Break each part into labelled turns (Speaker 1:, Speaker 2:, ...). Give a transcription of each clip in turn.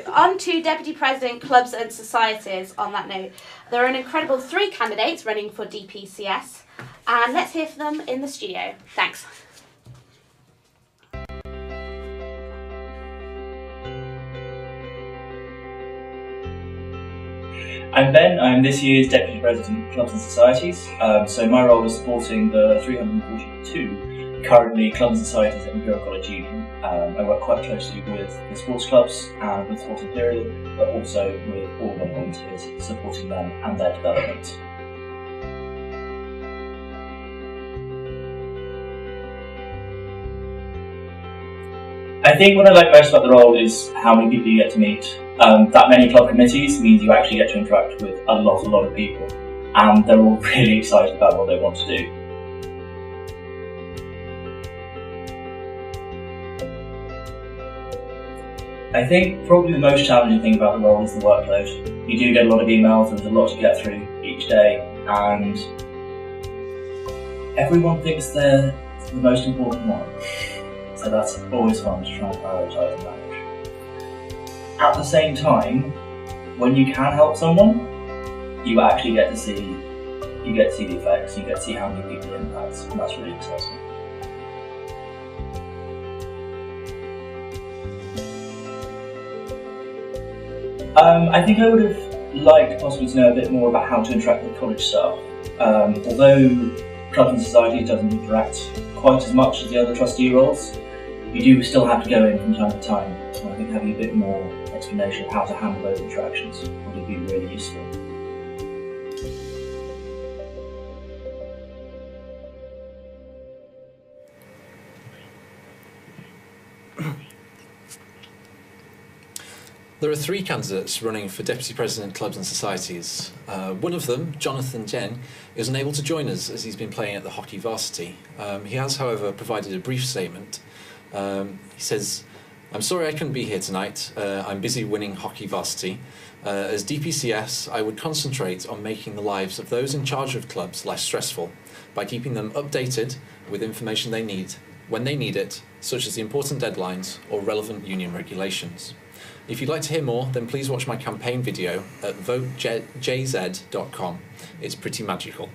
Speaker 1: on to Deputy President, Clubs and Societies on that note. There are an incredible 3 candidates running for DPCS, and let's hear from them in the studio. Thanks.
Speaker 2: I'm Ben, I'm this year's Deputy President, Clubs and Societies, so my role is supporting the 342 currently Clubs and Societies at Imperial College Union. I work quite closely with the sports clubs and with Sports Imperial, but also with all the volunteers, supporting them and their development. I think what I like most about the role is how many people you get to meet. That many club committees means you actually get to interact with a lot of people, and they're all really excited about what they want to do. I think probably the most challenging thing about the role is the workload. You do get a lot of emails, there's a lot to get through each day, and everyone thinks they're the most important one. So that's always fun to try and prioritise and manage. At the same time, when you can help someone, you actually get to see the effects, you get to see how many people it impacts, and that's really exciting. I think I would have liked possibly to know a bit more about how to interact with college staff. Although Clubs and Societies doesn't interact quite as much as the other trustee roles, you do still have to go in from time to time, and I think having a bit more explanation of how to handle those interactions would be really useful.
Speaker 3: There are 3 candidates running for Deputy President, Clubs and Societies. One of them, Jonathan Zheng, is unable to join us as he's been playing at the hockey varsity. He has, however, provided a brief statement. He says, "I'm sorry I couldn't be here tonight. I'm busy winning hockey varsity. As DPCS, I would concentrate on making the lives of those in charge of clubs less stressful by keeping them updated with information they need when they need it, such as the important deadlines or relevant union regulations. If you'd like to hear more, then please watch my campaign video at votejz.com. It's pretty magical."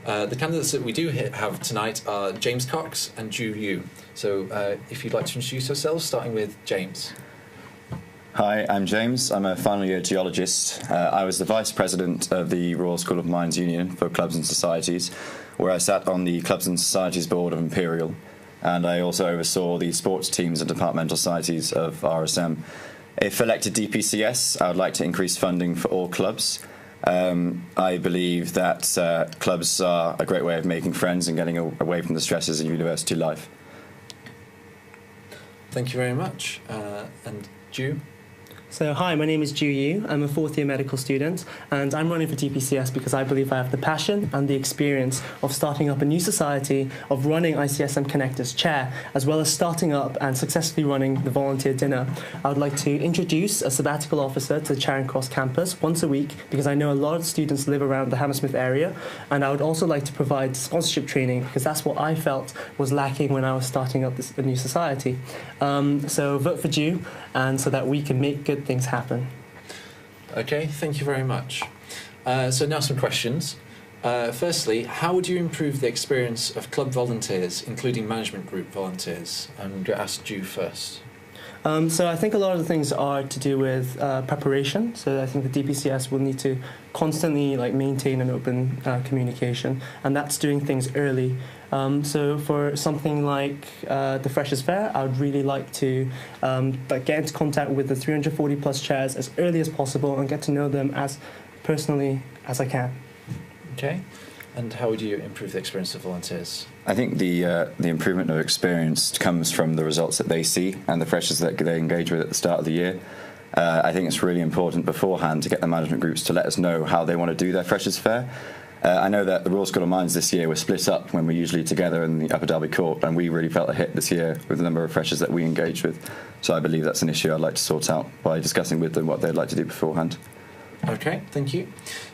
Speaker 3: The candidates that we do have tonight are James Cox and Zhu Yu. So if you'd like to introduce yourselves, starting with James.
Speaker 4: Hi, I'm James. I'm a final year geologist. I was the Vice President of the Royal School of Mines Union for Clubs and Societies, where I sat on the Clubs and Societies Board of Imperial, and I also oversaw the sports teams and departmental societies of RSM. If elected DPCS, I would like to increase funding for all clubs. I believe that clubs are a great way of making friends and getting away from the stresses of university life.
Speaker 3: Thank you very much. And Zhu?
Speaker 5: So hi, my name is Zhu Yu. I'm a 4th year medical student, and I'm running for DPCS because I believe I have the passion and the experience of starting up a new society, of running ICSM Connect as chair, as well as starting up and successfully running the volunteer dinner. I would like to introduce a sabbatical officer to the Charing Cross campus once a week because I know a lot of students live around the Hammersmith area, and I would also like to provide sponsorship training because that's what I felt was lacking when I was starting up a new society. So vote for Zhu, and so that we can make good things happen.
Speaker 3: Okay, thank you very much. So now some questions. Firstly, how would you improve the experience of club volunteers, including management group volunteers? I'm going to ask Zhu first.
Speaker 5: So I think a lot of the things are to do with preparation. So I think the DPCS will need to constantly maintain an open communication, and that's doing things early. So for something like the Freshers' Fair, I would really like to get into contact with the 340 plus chairs as early as possible and get to know them as personally as I can.
Speaker 3: Okay. And how would you improve the experience of volunteers?
Speaker 4: I think the improvement of experience comes from the results that they see and the freshers that they engage with at the start of the year. I think it's really important beforehand to get the management groups to let us know how they want to do their Freshers' Fair. I know that the Royal School of Mines this year were split up when we're usually together in the Upper Derby Court, and we really felt a hit this year with the number of freshers that we engage with. So I believe that's an issue I'd like to sort out by discussing with them what they'd like to do beforehand.
Speaker 3: Okay, thank you.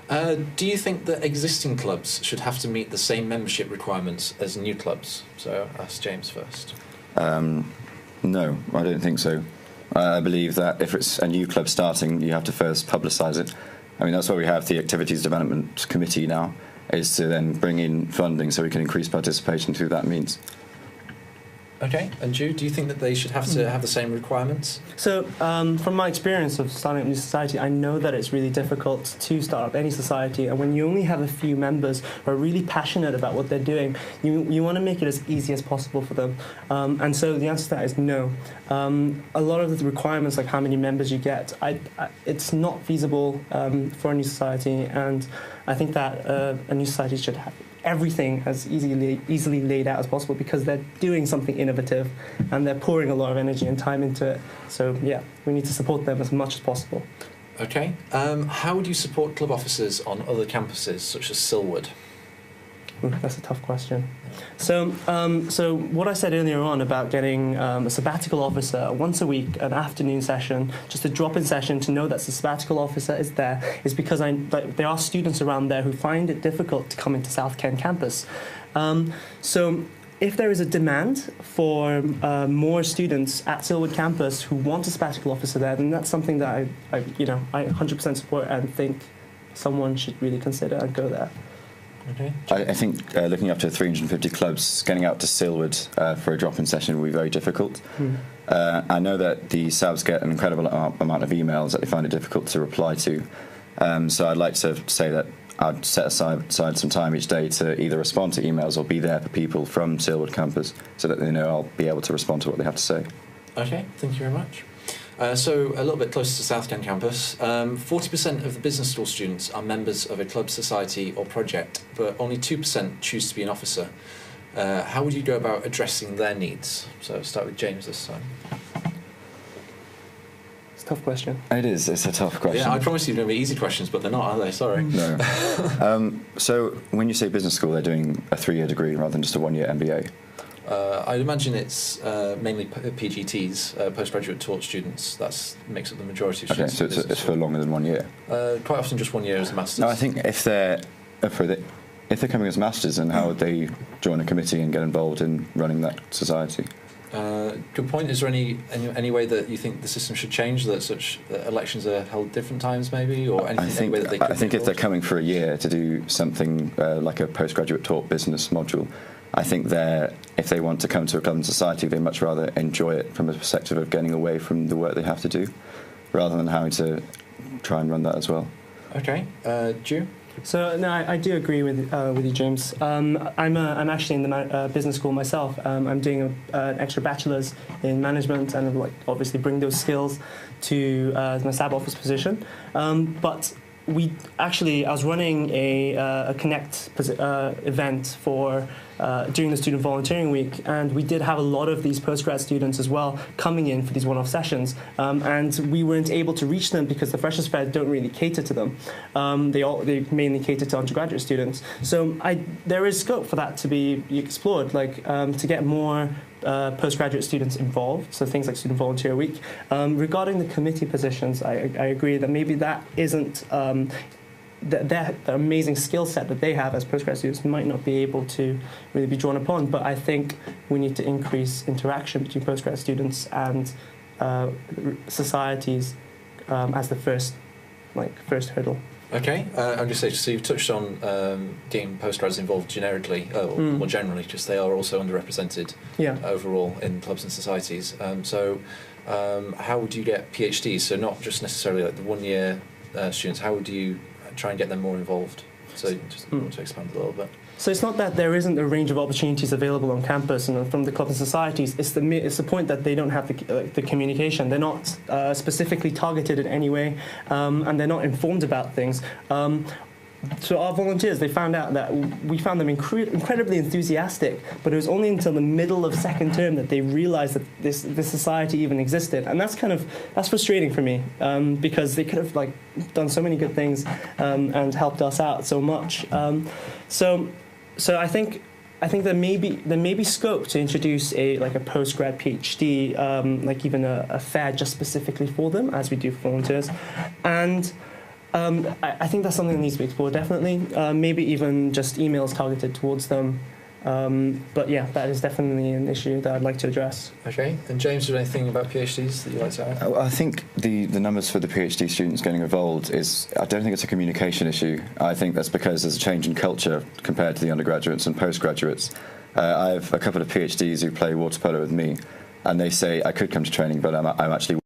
Speaker 3: Do you think that existing clubs should have to meet the same membership requirements as new clubs? So I'll ask James first.
Speaker 4: No, I don't think so. I believe that if it's a new club starting, you have to first publicise it. I mean, that's why we have the Activities Development Committee now, is to then bring in funding so we can increase participation through that means.
Speaker 3: Okay, and Ju, do you think that they should have to have the same requirements?
Speaker 5: So, from my experience of starting up a new society, I know that it's really difficult to start up any society, and when you only have a few members who are really passionate about what they're doing, you want to make it as easy as possible for them. And so the answer to that is no. A lot of the requirements, like how many members you get, it's not feasible for a new society, and I think that a new society should have everything as easily laid out as possible, because they're doing something innovative and they're pouring a lot of energy and time into it. So yeah, we need to support them as much as possible.
Speaker 3: Okay. How would you support club officers on other campuses, such as Silwood?
Speaker 5: Ooh, that's a tough question. So what I said earlier on about getting a sabbatical officer once a week, an afternoon session, just a drop-in session to know that the sabbatical officer is there, is because there are students around there who find it difficult to come into South Kent campus. So if there is a demand for more students at Silwood campus who want a sabbatical officer there, then that's something that I 100% support and think someone should really consider and go there.
Speaker 3: Okay.
Speaker 4: I think looking up to 350 clubs, getting out to Silwood for a drop-in session will be very difficult. I know that the SABs get an incredible amount of emails that they find it difficult to reply to. So I'd like to say that I'd set aside some time each day to either respond to emails or be there for people from Silwood campus so that they know I'll be able to respond to what they have to say.
Speaker 3: Okay, thank you very much. So a little bit closer to South Kent campus, 40% of the business school students are members of a club, society or project, but only 2% choose to be an officer. How would you go about addressing their needs? So start with James this time.
Speaker 5: It's a tough question.
Speaker 4: It is, it's a tough question.
Speaker 3: Yeah, I promise you they're going to be easy questions, but they're not, are they? Sorry.
Speaker 4: No. So when you say business school, they're doing a 3-year degree rather than just a 1-year MBA?
Speaker 3: I'd imagine it's mainly PGTs, postgraduate taught students. That makes up the majority of students.
Speaker 4: Okay, so it's for longer than 1 year?
Speaker 3: Quite often just 1 year as a master's.
Speaker 4: No, I think if they're coming as masters, then how would they join a committee and get involved in running that society?
Speaker 3: Good point. Is there any way that you think the system should change, that elections are held different times maybe, or any way that they could
Speaker 4: I think if they're coming for a year to do something like a postgraduate taught business module, I think if they want to come to a club and society, they'd much rather enjoy it from a perspective of getting away from the work they have to do, rather than having to try and run that as well.
Speaker 3: Okay. Ju?
Speaker 5: So no, I do agree with you, James. I'm actually in the business school myself. I'm doing an extra bachelor's in management, and obviously bring those skills to my SAB office position. But I was running a Connect event for during the Student Volunteering Week, and we did have a lot of these postgrad students as well coming in for these one-off sessions, and we weren't able to reach them because the Freshers' Fair don't really cater to them. They mainly cater to undergraduate students. So there is scope for that to be explored, to get more postgraduate students involved, so things like Student Volunteer Week. Regarding the committee positions, I agree that maybe that isn't the amazing skill set that they have as postgrad students might not be able to really be drawn upon, but I think we need to increase interaction between postgrad students and societies as the first hurdle.
Speaker 3: Okay, I'm just saying, so you've touched on getting postgrads involved generically, or more generally, just they are also underrepresented overall in clubs and societies. So how would you get PhDs, so not just necessarily like the 1 year students, how would you try and get them more involved? So just want to expand a little bit.
Speaker 5: So it's not that there isn't a range of opportunities available on campus and from the clubs and societies. It's the point that they don't have the communication. They're not specifically targeted in any way, and they're not informed about things. So our volunteers, they found out that we found them incredibly enthusiastic, but it was only until the middle of second term that they realised that this society even existed, and that's frustrating for me, because they could have done so many good things and helped us out so much. So I think there may be scope to introduce a postgrad PhD, even a fair just specifically for them, as we do for volunteers, and. I think that's something that needs to be explored, definitely. Maybe even just emails targeted towards them, But yeah, that is definitely an issue that I'd like to address.
Speaker 3: Okay, and James, is there anything about PhDs that you'd like to add?
Speaker 4: I think the numbers for the PhD students getting involved I don't think it's a communication issue. I think that's because there's a change in culture compared to the undergraduates and postgraduates. I have a couple of PhDs who play water polo with me, and they say I could come to training, but I'm actually